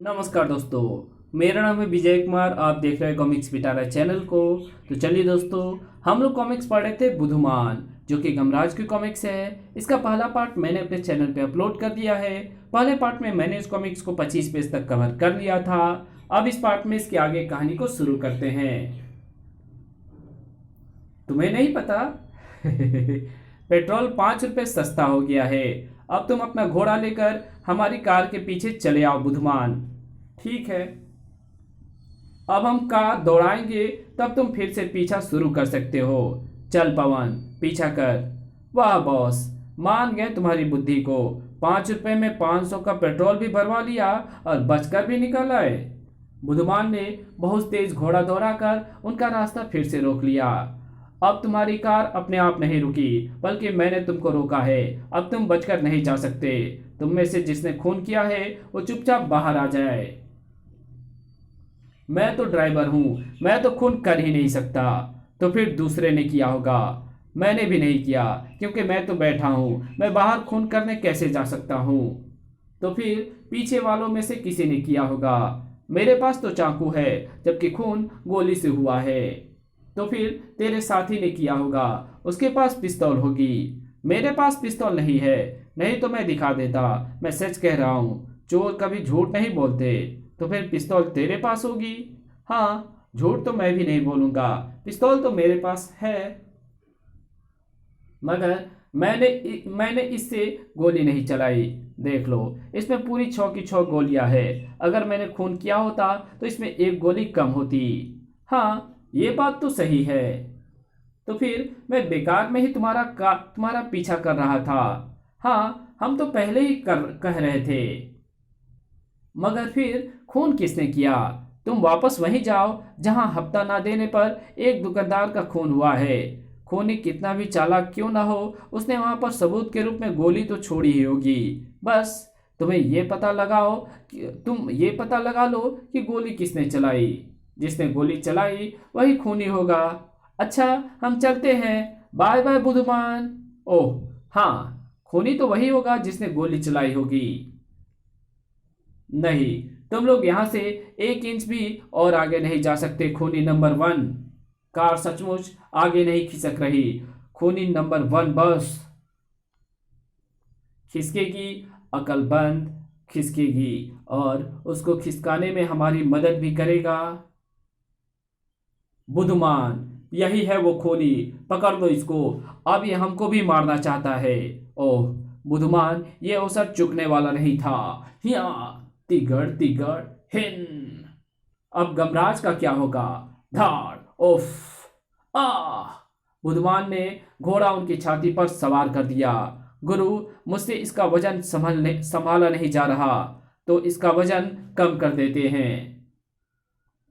नमस्कार दोस्तों। मेरा नाम है विजय कुमार। आप देख रहे हैं कॉमिक्स पिटारा चैनल को। तो चलिए दोस्तों, हम लोग कॉमिक्स पढ़ रहे थे बुधमान, जो कि गमराज की कॉमिक्स है। इसका पहला पार्ट मैंने अपने चैनल पे अपलोड कर दिया है। पहले पार्ट में मैंने इस कॉमिक्स को 25 पेज तक कवर कर लिया था। अब इस पार्ट में इसके आगे कहानी को शुरू करते हैं। तुम्हें नहीं पता? पेट्रोल 5 रुपए सस्ता हो गया है। अब तुम अपना घोड़ा लेकर हमारी कार के पीछे चले आओ बुधमान। ठीक है। अब हम कार दौड़ाएंगे, तब तुम फिर से पीछा शुरू कर सकते हो। चल पवन, पीछा कर। वाह बॉस, मान गए तुम्हारी बुद्धि को। 5 रुपए में 500 का पेट्रोल भी भरवा लिया और बचकर भी निकल आए। बुधमान ने बहुत तेज घोड़ा दौड़ाकर उनका रास्ता फिर से रोक लिया। अब तुम्हारी कार अपने आप नहीं रुकी, बल्कि मैंने तुमको रोका है। अब तुम बचकर नहीं जा सकते। तुम में से जिसने खून किया है वो चुपचाप बाहर आ जाए। मैं तो ड्राइवर हूं, मैं तो खून कर ही नहीं सकता। तो फिर दूसरे ने किया होगा। मैंने भी नहीं किया, क्योंकि मैं तो बैठा हूं। मैं बाहर खून करने कैसे जा सकता हूं? तो फिर पीछे वालों में से किसी ने किया होगा। मेरे पास तो चाकू है, जबकि खून गोली से हुआ है। तो फिर तेरे साथी ने किया होगा, उसके पास पिस्तौल होगी। मेरे पास पिस्तौल नहीं है, नहीं तो मैं दिखा देता। मैं सच कह रहा हूँ, चोर कभी झूठ नहीं बोलते। तो फिर पिस्तौल तेरे पास होगी। हाँ, झूठ तो मैं भी नहीं बोलूंगा, पिस्तौल तो मेरे पास है। मगर मैंने इससे गोली नहीं चलाई। देख लो, इसमें पूरी 6 की 6 गोलियां है। अगर मैंने खून किया होता तो इसमें एक गोली कम होती। हाँ, ये बात तो सही है। तो फिर मैं बेकार में ही तुम्हारा पीछा कर रहा था। हाँ, हम तो पहले ही कह रहे थे। मगर फिर खून किसने किया? तुम वापस वहीं जाओ जहां हफ्ता ना देने पर एक दुकानदार का खून हुआ है। खूनी कितना भी चालाक क्यों ना हो, उसने वहां पर सबूत के रूप में गोली तो छोड़ी ही होगी। बस तुम ये पता लगा लो कि गोली किसने चलाई। जिसने गोली चलाई वही खूनी होगा। अच्छा, हम चलते हैं। Bye bye बुधमान। ओह हाँ, खूनी तो वही होगा जिसने गोली चलाई होगी। नहीं, तुम लोग यहां से 1 इंच भी और आगे नहीं जा सकते। खूनी नंबर 1। कार सचमुच आगे नहीं खिसक रही। खूनी नंबर 1 बस खिसकेगी, अकलमंद खिसकेगी, और उसको खिसकाने में हमारी मदद भी करेगा बुधमान। यही है वो खूनी, पकड़ लो इसको। अब ये हमको भी मारना चाहता है। ओह बुधमान, ये अवसर चुकने वाला नहीं था। हिया तिगड़ तिगड़ हिन। अब गमराज का क्या होगा? धाड़ उफ आ। बुधमान ने घोड़ा उनकी छाती पर सवार कर दिया। गुरु, मुझसे इसका वजन संभाला नहीं जा रहा, तो इसका वजन कम कर देते हैं।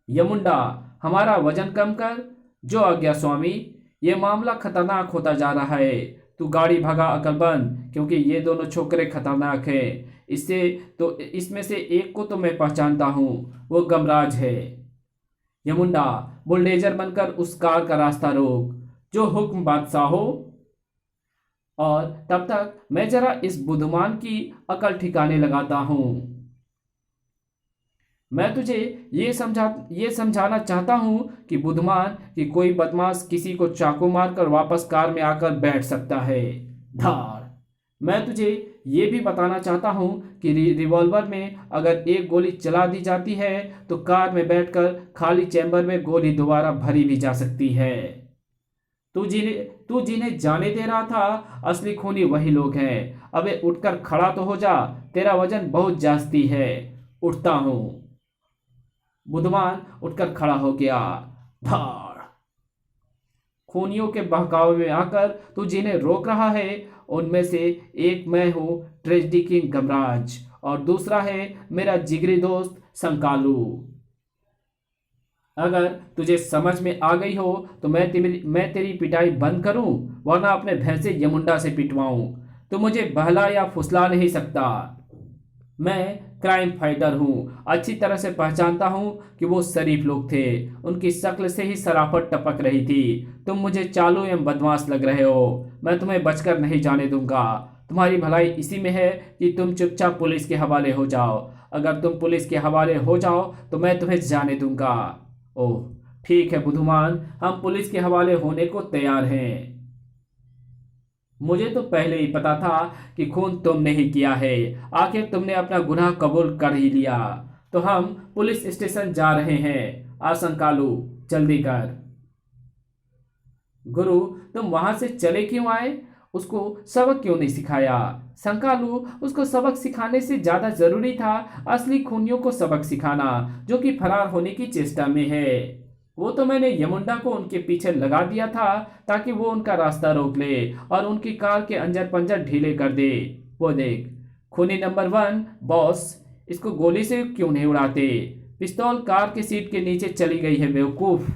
यमुंडा, हमारा वजन कम कर। जो आज्ञा स्वामी। ये मामला खतरनाक होता जा रहा है। तू गाड़ी भगा अकलमंद, क्योंकि ये दोनों छोकरे खतरनाक हैं। इसमें से एक को तो मैं पहचानता हूँ, वो गमराज है। यमुंडा, बुलडोजर बनकर उस कार का रास्ता रोक। जो हुक्म बादशाह हो। और तब तक मैं जरा इस बुधमान की अकल ठिकाने लगाता हूँ। मैं तुझे ये समझाना चाहता हूं कि बुधमान कि कोई बदमाश किसी को चाकू मारकर वापस कार में आकर बैठ सकता है। धार। मैं तुझे ये भी बताना चाहता हूं कि रिवॉल्वर में अगर एक गोली चला दी जाती है तो कार में बैठकर खाली चैम्बर में गोली दोबारा भरी भी जा सकती है। तू जिन्हें जाने दे रहा था, असली खूनी वही लोग हैं। अबे उठकर खड़ा तो हो जा, तेरा वजन बहुत जास्ती है। उठता हूं। बुधमान उठकर खड़ा हो गया। धाड़। खूनियों के बहकावे में आकर तू जिन्हें रोक रहा है, उनमें से एक मैं हूं, ट्रेजेडी किंग गमराज, और दूसरा है मेरा जिगरी दोस्त संकालू। अगर तुझे समझ में आ गई हो तो मैं तेरी पिटाई बंद करूं, वरना अपने भैंसे यमुंडा से पिटवाऊं। तो मुझे बहला या फुसला नहीं सकता। मैं क्राइम फाइटर हूँ, अच्छी तरह से पहचानता हूँ कि वो शरीफ लोग थे। उनकी शक्ल से ही शराफत टपक रही थी। तुम मुझे चालू एवं बदमाश लग रहे हो। मैं तुम्हें बचकर नहीं जाने दूंगा। तुम्हारी भलाई इसी में है कि तुम चुपचाप पुलिस के हवाले हो जाओ। अगर तुम पुलिस के हवाले हो जाओ तो मैं तुम्हें जाने दूंगा। ओह ठीक है बुद्धूमान, हम पुलिस के हवाले होने को तैयार हैं। मुझे तो पहले ही पता था कि खून तुमने ही किया है। आखिर तुमने अपना गुनाह कबूल कर ही लिया। तो हम पुलिस स्टेशन जा रहे हैं। आसंकालू जल्दी कर। गुरु तुम वहां से चले क्यों आए? उसको सबक क्यों नहीं सिखाया? संकालू उसको सबक सिखाने से ज्यादा जरूरी था असली खूनियों को सबक सिखाना जो कि फरार होने की चेष्टा में है। वो तो मैंने यमुंडा को उनके पीछे लगा दिया था ताकि वो उनका रास्ता रोक ले और उनकी कार के अंजर पंजर ढीले कर दे। वो देख, खूनी नंबर 1 बॉस, इसको गोली से क्यों नहीं उड़ाते? पिस्तौल कार के सीट के नीचे चली गई है बेवकूफ।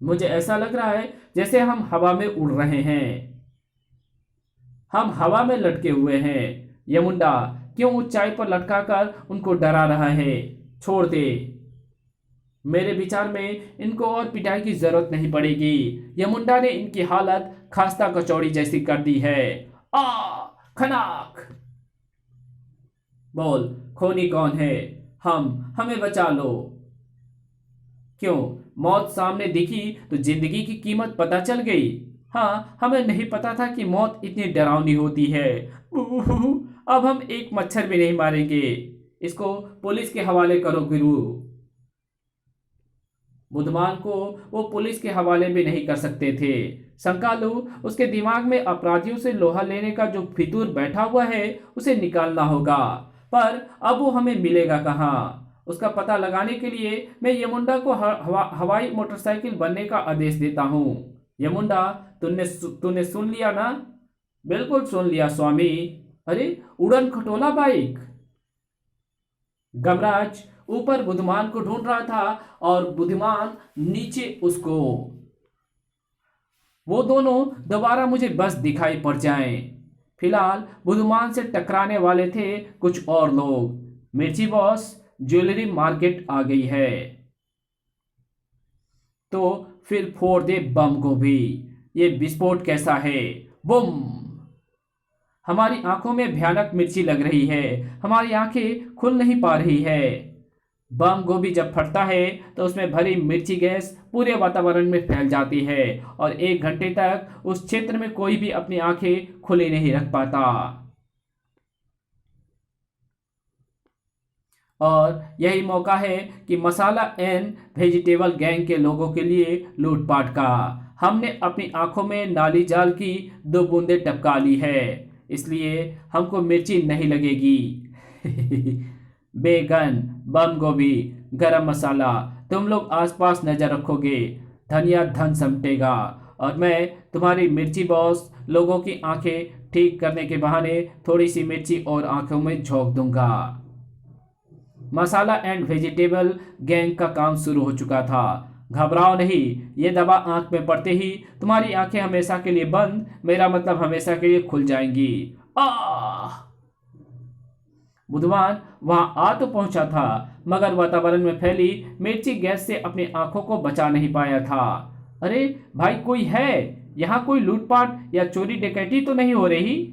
मुझे ऐसा लग रहा है जैसे हम हवा में उड़ रहे हैं। हम हवा में लटके हुए हैं। यमुंडा क्यों ऊंचाई पर लटकाकर उनको डरा रहा है? छोड़ दे। मेरे विचार में इनको और पिटाई की जरूरत नहीं पड़ेगी। यमुंडा ने इनकी हालत खास्ता कचौड़ी जैसी कर दी है। आ खनाक। बोल, खूनी कौन है? हमें बचा लो। क्यों, मौत सामने दिखी तो जिंदगी की कीमत पता चल गई? हाँ, हमें नहीं पता था कि मौत इतनी डरावनी होती है। अब हम एक मच्छर भी नहीं मारेंगे। इसको पुलिस के हवाले करो गुरु। बुधमान को वो पुलिस के हवाले भी नहीं कर सकते थे। संकालू उसके दिमाग में अपराधियों से लोहा लेने का जो फितूर बैठा हुआ है उसे निकालना होगा। पर अब वो हमें मिलेगा कहाँ? उसका पता लगाने के लिए मैं यमुंडा को हवाई मोटरसाइकिल बनने का आदेश देता हूँ। यमुंडा, तूने सुन लिया ना? बिल्कुल सुन लिया स्वामी। अरे उड़न खटोला बाइक। गमराज ऊपर बुद्धमान को ढूंढ रहा था और बुद्धिमान नीचे उसको। वो दोनों दोबारा मुझे बस दिखाई पड़ जाएं। फिलहाल बुद्धमान से टकराने वाले थे कुछ और लोग। मिर्ची बॉस, ज्वेलरी मार्केट आ गई है तो फिर फोड़ दे बम को भी। ये विस्फोट कैसा है? बुम। हमारी आंखों में भयानक मिर्ची लग रही है। हमारी आंखें खुल नहीं पा रही है। बम गोभी जब फटता है तो उसमें भरी मिर्ची गैस पूरे वातावरण में फैल जाती है और 1 घंटे तक उस क्षेत्र में कोई भी अपनी आंखें खुली नहीं रख पाता। और यही मौका है कि मसाला एंड वेजिटेबल गैंग के लोगों के लिए लूटपाट का। हमने अपनी आंखों में नाली जाल की 2 बूंदें टपका ली है, इसलिए हमको मिर्ची नहीं लगेगी। बेगन, बम गोभी, गरम मसाला, तुम लोग आसपास नजर रखोगे। धनिया धन समेटेगा और मैं तुम्हारी मिर्ची बॉस लोगों की आंखें ठीक करने के बहाने थोड़ी सी मिर्ची और आंखों में झोंक दूंगा। मसाला एंड वेजिटेबल गैंग का काम शुरू हो चुका था। घबराओ नहीं, ये दवा आंख में पड़ते ही तुम्हारी आंखें हमेशा के लिए बंद, मेरा मतलब हमेशा के लिए खुल जाएंगी। आह! बुधवान वहां आ तो पहुंचा था मगर वातावरण में फैली मिर्ची गैस से अपनी आंखों को बचा नहीं पाया था। अरे भाई, कोई है यहाँ? कोई लूटपाट या चोरी डकैती तो नहीं हो रही?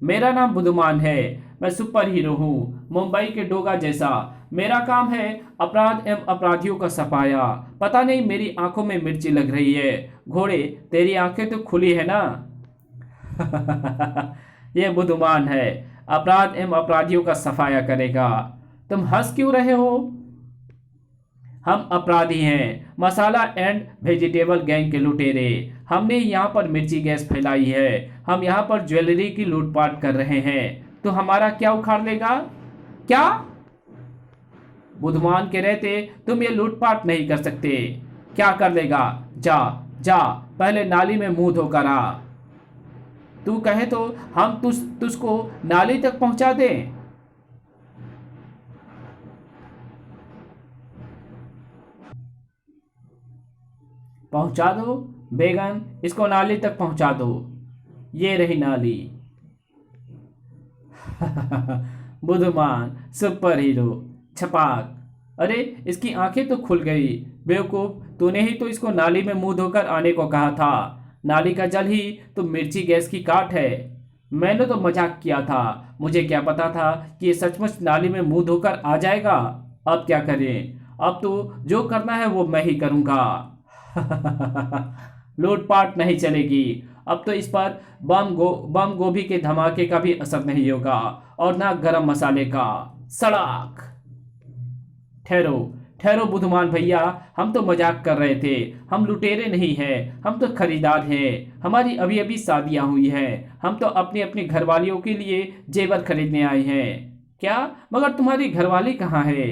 मेरा नाम बुधमान है। मैं सुपर हीरो हूँ, मुंबई के डोगा जैसा। मेरा काम है अपराध एवं अपराधियों का सफाया। पता नहीं मेरी आंखों में मिर्ची लग रही है। घोड़े, तेरी आंखें तो खुली है ना? यह बुधमान है, अपराध एवं अपराधियों का सफाया करेगा। तुम हंस क्यों रहे हो? हम अपराधी हैं, मसाला एंड वेजिटेबल गैंग के लुटेरे। हमने यहाँ पर मिर्ची गैस फैलाई है। हम यहाँ पर ज्वेलरी की लूटपाट कर रहे हैं। तो हमारा क्या उखाड़ लेगा? क्या? बुधमान के रहते तुम ये लूटपाट नहीं कर सकते। क्या कर लेगा? जा जा, पहले नाली में मुंह धोकर आ। तू कहे तो हम तुझको नाली तक पहुंचा दें। पहुंचा दो बेगन, इसको नाली तक पहुंचा दो। ये रही नाली। बुधमान सुपर हीरो छपाक। अरे इसकी आंखें तो खुल गई। बेवकूफ, तूने ही तो इसको नाली में मुंह धोकर आने को कहा था। नाली का जल ही तो मिर्ची गैस की काट है। मैंने तो मजाक किया था। मुझे क्या पता था कि ये सचमुच नाली में मुंह धोकर आ जाएगा। अब क्या करें? अब तो जो करना है वो मैं ही करूंगा। लूटपाट नहीं चलेगी। अब तो इस पर बम गोभी के धमाके का भी असर नहीं होगा, और ना गरम मसाले का। सड़ाक। ठहरो, ठहरो बुद्धमान भैया, हम तो मजाक कर रहे थे। हम लुटेरे नहीं हैं, हम तो खरीदार हैं। हमारी अभी अभी शादियां हुई हैं। हम तो अपनी अपनी घरवालियों के लिए जेवर खरीदने आए हैं। क्या? मगर तुम्हारी घरवाली कहाँ है?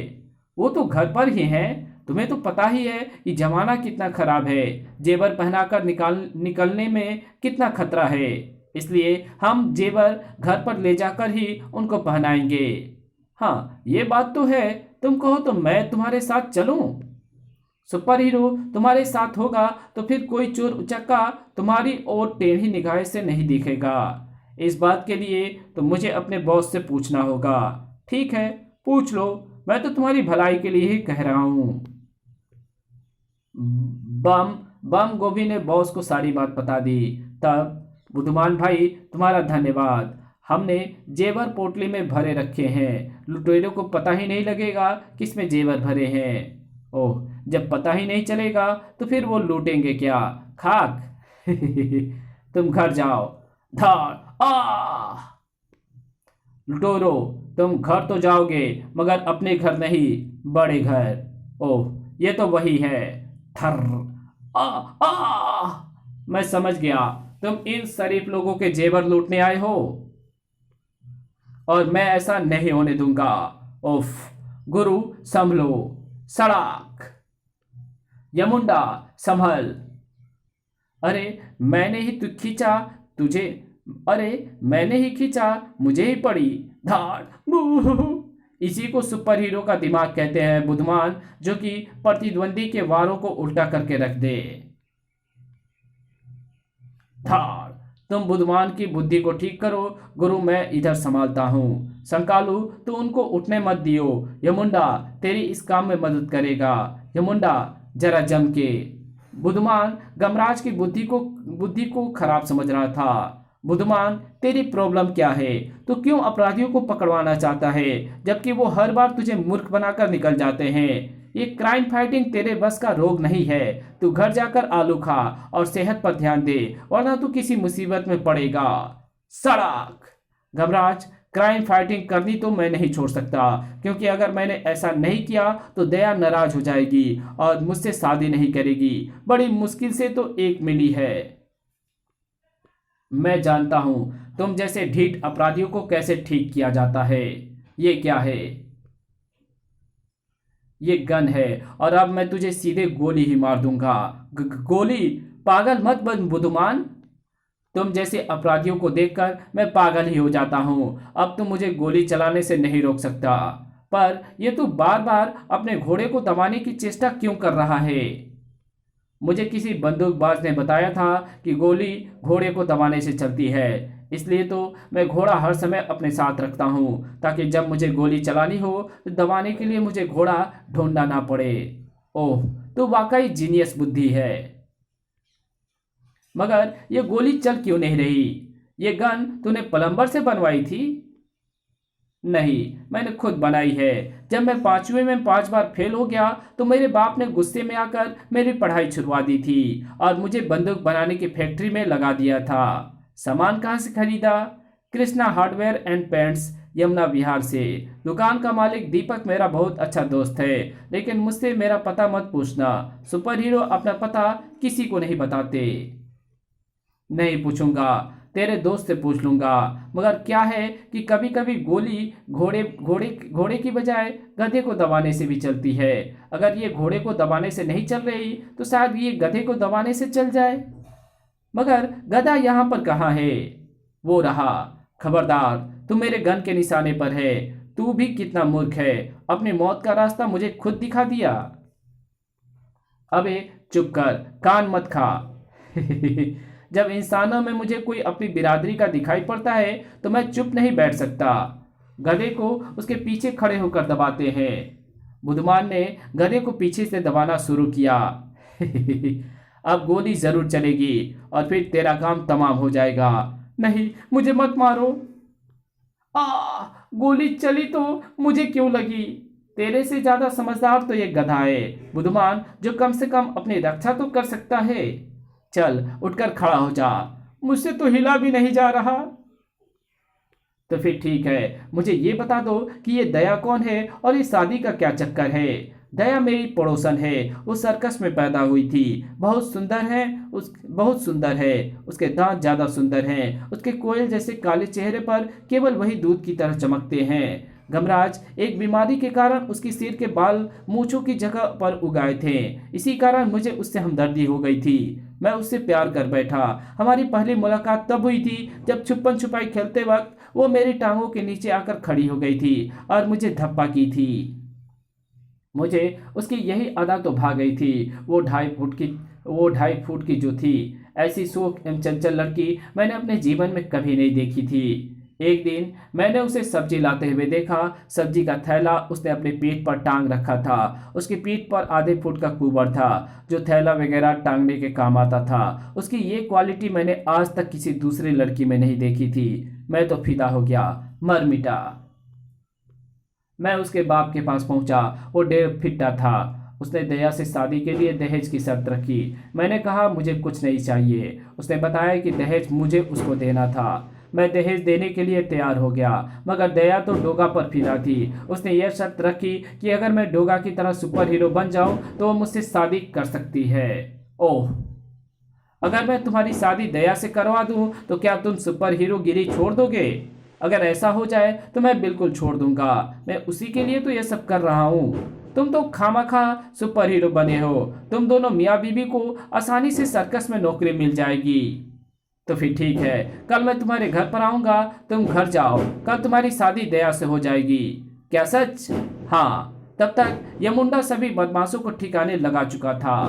वो तो घर पर ही हैं। तुम्हें तो पता ही है कि जमाना कितना खराब है। जेवर पहनाकर निकलने में कितना खतरा है। इसलिए हम जेवर घर पर ले जाकर ही उनको पहनाएंगे। हाँ, ये बात तो है। तुम कहो तो मैं तुम्हारे साथ चलूं। सुपर हीरो तुम्हारे साथ होगा तो फिर कोई चोर उचक्का तुम्हारी ओर टेढ़ी निगाह से नहीं देखेगा। इस बात के लिए तो मुझे अपने बॉस से पूछना होगा। ठीक है, पूछ लो। मैं तो तुम्हारी भलाई के लिए ही कह रहा हूं। बम बम गोभी ने बॉस को सारी बात बता दी। तब, बुद्धमान भाई तुम्हारा धन्यवाद। हमने जेवर पोटली में भरे रखे हैं। लुटेरों को पता ही नहीं लगेगा किसमें जेवर भरे हैं। ओह, जब पता ही नहीं चलेगा तो फिर वो लूटेंगे क्या? खाक। तुम घर जाओ। धार आ लुटोरो, तुम घर तो जाओगे मगर अपने घर नहीं, बड़े घर। ओह, ये तो वही है। थर। आ आ मैं समझ गया, तुम इन शरीफ लोगों के जेवर लूटने आए हो, और मैं ऐसा नहीं होने दूंगा। उफ। गुरु संभलो। सड़ाक। यमुंडा संभल। अरे मैंने ही तु खींचा तुझे। अरे मैंने ही खींचा, मुझे ही पड़ी। धाड़ बू। इसी को सुपर हीरो का दिमाग कहते हैं बुद्धमान, जो कि प्रतिद्वंदी के वारों को उल्टा करके रख दे। धाड़। तुम बुद्धमान की बुद्धि को ठीक करो गुरु, मैं इधर संभालता हूँ। संकालू, तू उनको उठने मत दियो। यमुंडा तेरी इस काम में मदद करेगा। यमुंडा जरा जम के। बुद्धमान गमराज की बुद्धि को खराब समझ रहा था। बुद्धमान, तेरी प्रॉब्लम क्या है? तू क्यों अपराधियों को पकड़वाना चाहता है, जबकि वो हर बार तुझे मूर्ख बनाकर निकल जाते हैं? ये क्राइम फाइटिंग तेरे बस का रोग नहीं है। तू घर जाकर आलू खा और सेहत पर ध्यान दे, वरना तू किसी मुसीबत में पड़ेगा। सड़ाक। घबराज, क्राइम फाइटिंग करनी तो मैं नहीं छोड़ सकता, क्योंकि अगर मैंने ऐसा नहीं किया तो दया नाराज हो जाएगी और मुझसे शादी नहीं करेगी। बड़ी मुश्किल से तो एक मिली है। मैं जानता हूं तुम जैसे ढीठ अपराधियों को कैसे ठीक किया जाता है। ये क्या है? ये गन है, और अब मैं तुझे सीधे गोली ही मार दूंगा। गोली? पागल मत बन बुद्धमान। तुम जैसे अपराधियों को देखकर मैं पागल ही हो जाता हूं। अब तुम मुझे गोली चलाने से नहीं रोक सकता। पर यह तू बार बार अपने घोड़े को दबाने की चेष्टा क्यों कर रहा है? मुझे किसी बंदूकबाज ने बताया था कि गोली घोड़े को दबाने से चलती है, इसलिए तो मैं घोड़ा हर समय अपने साथ रखता हूँ, ताकि जब मुझे गोली चलानी हो तो दबाने के लिए मुझे घोड़ा ढूंढना ना पड़े। ओह, तो वाकई जीनियस बुद्धि है। मगर ये गोली चल क्यों नहीं रही? ये गन तूने प्लम्बर से बनवाई थी? नहीं, मैंने खुद बनाई है। जब मैं 5वीं में 5 बार फेल हो गया तो मेरे बाप ने गुस्से में आकर मेरी पढ़ाई छुड़वा दी थी और मुझे बंदूक बनाने की फैक्ट्री में लगा दिया था। सामान कहाँ से खरीदा? Krishna Hardware and Paints, Yamuna Vihar से। दुकान का मालिक दीपक मेरा बहुत अच्छा दोस्त है, लेकिन मुझसे मेरा पता मत पूछना। सुपर हीरो अपना पता किसी को नहीं बताते। नहीं पूछूंगा, तेरे दोस्त से पूछ लूंगा। मगर क्या है कि कभी कभी गोली घोड़े घोड़े घोड़े की बजाय गधे को दबाने से भी चलती है। अगर ये घोड़े को दबाने से नहीं चल रही तो शायद ये गधे को दबाने से चल जाए। मगर गधा यहाँ पर कहाँ है? वो रहा। खबरदार, तू मेरे गन के निशाने पर है। तू भी कितना मूर्ख है, अपनी मौत का रास्ता मुझे खुद दिखा दिया। अबे चुप कर, कान मत खा। जब इंसानों में मुझे कोई अपनी बिरादरी का दिखाई पड़ता है तो मैं चुप नहीं बैठ सकता। गधे को उसके पीछे खड़े होकर दबाते हैं। बुद्धमान ने गधे को पीछे से दबाना शुरू किया। अब गोली जरूर चलेगी और फिर तेरा काम तमाम हो जाएगा। नहीं, मुझे मत मारो। आ, गोली चली तो मुझे क्यों लगी? तेरे से ज्यादा समझदार तो ये गधा है बुद्धमान, जो कम से कम अपनी रक्षा तो कर सकता है। चल उठकर खड़ा हो जा। मुझसे तो हिला भी नहीं जा रहा। तो फिर ठीक है, मुझे ये बता दो कि ये दया कौन है और इस शादी का क्या चक्कर है? दया मेरी पड़ोसन है, उस सर्कस में पैदा हुई थी। बहुत सुंदर है। उसके दांत ज्यादा सुंदर हैं। उसके कोयल जैसे काले चेहरे पर केवल वही दूध की तरह चमकते हैं। गमराज, एक बीमारी के कारण उसकी सिर के बाल मूंछों की जगह पर उगाए थे। इसी कारण मुझे उससे हमदर्दी हो गई थी। मैं उससे प्यार कर बैठा। हमारी पहली मुलाकात तब हुई थी जब छुपन छुपाई खेलते वक्त वो मेरी टांगों के नीचे आकर खड़ी हो गई थी और मुझे धप्पा की थी। मुझे उसकी यही अदा तो भा गई थी। वो 2.5 फुट की जो थी, ऐसी सूख एवं चंचल लड़की मैंने अपने जीवन में कभी नहीं देखी थी। एक दिन मैंने उसे सब्जी लाते हुए देखा। सब्जी का थैला उसने अपने पीठ पर टांग रखा था। उसकी पीठ पर आधे फुट का कुबर था, जो थैला वगैरह टांगने के काम आता था। उसकी ये क्वालिटी मैंने आज तक किसी दूसरी लड़की में नहीं देखी थी। मैं तो फिदा हो गया, मर मिटा। मैं उसके बाप के पास पहुंचा। वो 1.5 फीट था। उसने दया से शादी के लिए दहेज की शर्त रखी। मैंने कहा मुझे कुछ नहीं चाहिए। उसने बताया कि दहेज मुझे उसको देना था। मैं दहेज देने के लिए तैयार हो गया, मगर दया तो डोगा पर फिदा थी। उसने यह शर्त रखी कि अगर मैं डोगा की तरह सुपर हीरो बन जाऊं तो वो मुझसे शादी कर सकती है। ओह, अगर मैं तुम्हारी शादी दया से करवा दूं तो क्या तुम सुपर हीरो गिरी छोड़ दोगे? अगर ऐसा हो जाए तो मैं बिल्कुल छोड़ दूंगा। मैं उसी के लिए तो यह सब कर रहा हूँ। तुम तो खामखा सुपर हीरो बने हो। तुम दोनों मियाँ बीबी को आसानी से सर्कस में नौकरी मिल जाएगी। तो फिर ठीक है, कल मैं तुम्हारे घर पर आऊंगा। तुम घर जाओ, कल तुम्हारी शादी दया से हो जाएगी। क्या सच? हाँ। तब तक यह मुंडा सभी बदमाशों को ठिकाने लगा चुका था।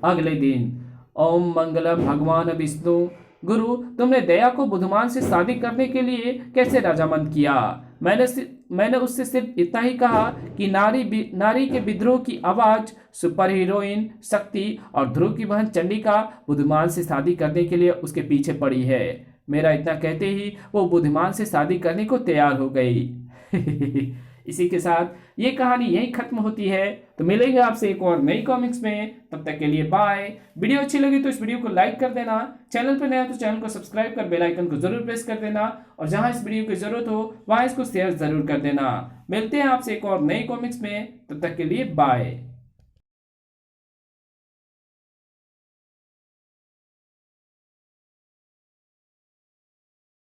अगले दिन, ओम मंगलम भगवान विष्णु। गुरु, तुमने दया को बुधमान से शादी करने के लिए कैसे रजामंद किया? मैंने उससे सिर्फ इतना ही कहा कि नारी के विद्रोह की आवाज सुपर हीरोइन शक्ति और ध्रुव की बहन चंडिका बुधमान से शादी करने के लिए उसके पीछे पड़ी है। मेरा इतना कहते ही वो बुधमान से शादी करने को तैयार हो गई। इसी के साथ ये कहानी यहीं खत्म होती है। तो मिलेंगे आपसे एक और नई कॉमिक्स में। तब तक के लिए बाय। वीडियो अच्छी लगी तो इस वीडियो को लाइक कर देना। चैनल पर नया तो चैनल को सब्सक्राइब कर बेल आइकन को जरूर प्रेस कर देना, और जहां इस वीडियो की जरूरत हो वहां इसको शेयर जरूर कर देना। मिलते हैं आपसे एक और नई कॉमिक्स में। तब तक के लिए बाय।